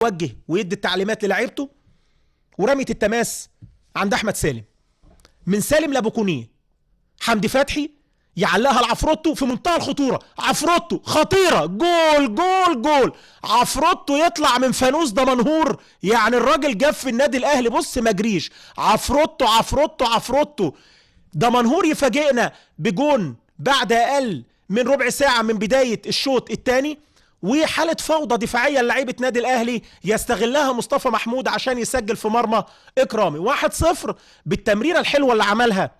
يوجه ويدي التعليمات للاعيبته، ورمية التماس عند احمد سالم. من سالم لابوكونيه، حمدي فتحي يعلقها لعفروتو في منتهى الخطوره، عفروتو خطيره، جول جول جول، عفروتو يطلع من فانوس دمنهور. يعني الراجل جاب في النادي الاهلي، بص ما جريش، عفروتو عفروتو عفروتو. دمنهور يفاجئنا بجون بعد اقل من ربع ساعه من بدايه الشوط الثاني، وحاله فوضى دفاعيه لعيبه نادي الاهلي يستغلها مصطفى محمود عشان يسجل في مرمى اكرامي. 1-0 بالتمريره الحلوه اللي عملها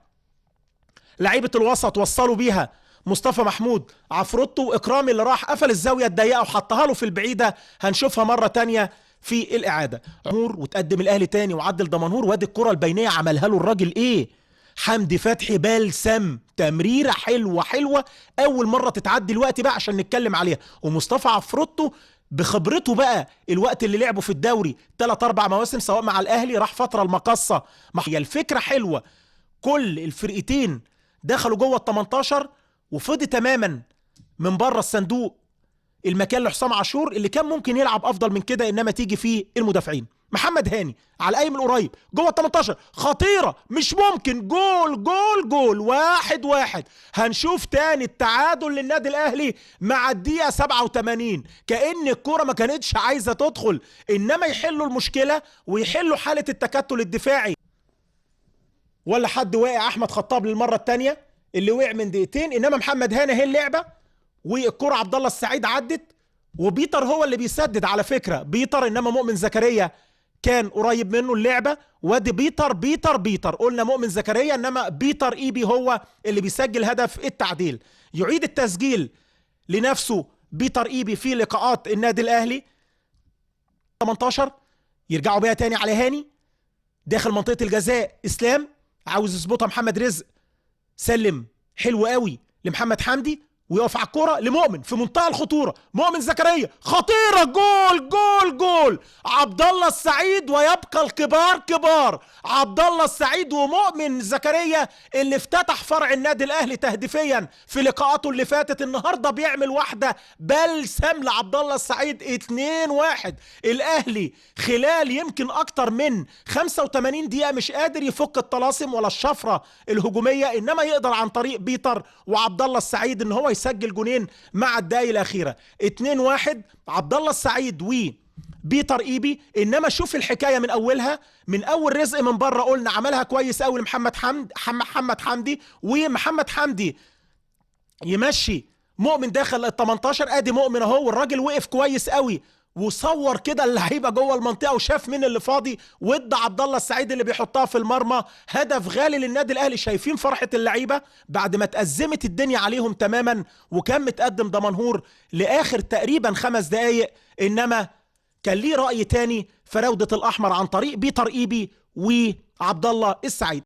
لعيبه الوسط، وصلوا بيها مصطفى محمود عفروتو، واكرامي اللي راح قفل الزاويه الضيقه وحطها له في البعيده. هنشوفها مره تانية في الاعاده. وتقدم الاهلي تاني وعدل دمنهور، وادي الكره البينيه عملها له الراجل ايه، حمدي فتحي بلسم، تمريره حلوه حلوه، اول مره تتعدي الوقت بقى عشان نتكلم عليها. ومصطفى عفروتو بخبرته بقى، الوقت اللي لعبه في الدوري 3-4 مواسم سواء مع الاهلي، راح فتره المقصه. هي الفكره حلوه، كل الفرقتين دخلوا جوه ال 18 وفضي تماما من بره الصندوق المكان لحسام عاشور اللي كان ممكن يلعب افضل من كده، انما تيجي فيه المدافعين. محمد هاني على الايمن القريب جوه ال 18، خطيره مش ممكن، جول جول جول، 1-1. هنشوف تاني التعادل للنادي الاهلي مع الدقيقه 87، كأن الكوره ما كانتش عايزه تدخل، انما يحلوا المشكله ويحلوا حاله التكتل الدفاعي. ولا حد واقع، احمد خطاب للمره الثانيه اللي وقع من دقيقتين، انما محمد هاني هي اللعبه، والكره عبد الله السعيد عدت، وبيتر هو اللي بيسدد على فكره، بيتر، انما مؤمن زكريا كان قريب منه اللعبه. وادي بيتر بيتر بيتر، قلنا مؤمن زكريا، انما بيتر ايبي هو اللي بيسجل هدف التعديل. يعيد التسجيل لنفسه بيتر ايبي في لقاءات النادي الاهلي 18، يرجعوا بيها تاني على هاني داخل منطقه الجزاء. اسلام عاوز يظبطها، محمد رزق سلم حلو قوي لمحمد حمدي، ويقف على الكوره لمؤمن في منتهى الخطوره، مؤمن زكريا خطيره، جول جول جول، عبد الله السعيد. ويبقى الكبار كبار، عبد الله السعيد ومؤمن زكريا اللي افتتح فرع النادي الاهلي تهديفيا في لقاءاته اللي فاتت، النهارده بيعمل واحده بلسم لعبد الله السعيد. 2-1. الاهلي خلال يمكن اكتر من 85 دقيقه مش قادر يفك الطلاسم ولا الشفره الهجوميه، انما يقدر عن طريق بيتر وعبد الله السعيد ان هو يسجل جونين مع الدقايق الاخيره. 2-1 عبد الله السعيد وبيتر ايبي. انما شوف الحكايه من اولها، من اول رزق من بره قلنا عملها كويس قوي لمحمد حمدي، ومحمد حمدي يمشي مؤمن داخل ال 18. ادي مؤمن اهو، والراجل وقف كويس قوي وصور كده اللعيبه جوه المنطقه وشاف مين اللي فاضي، وادى عبد الله السعيد اللي بيحطها في المرمى. هدف غالي للنادي الاهلي. شايفين فرحه اللعيبه بعد ما اتأزمت الدنيا عليهم تماما، وكان متقدم دمنهور لاخر تقريبا 5 دقائق، انما كان ليه راي تاني فراوده الاحمر عن طريق بيتر ايبي وعبد الله السعيد.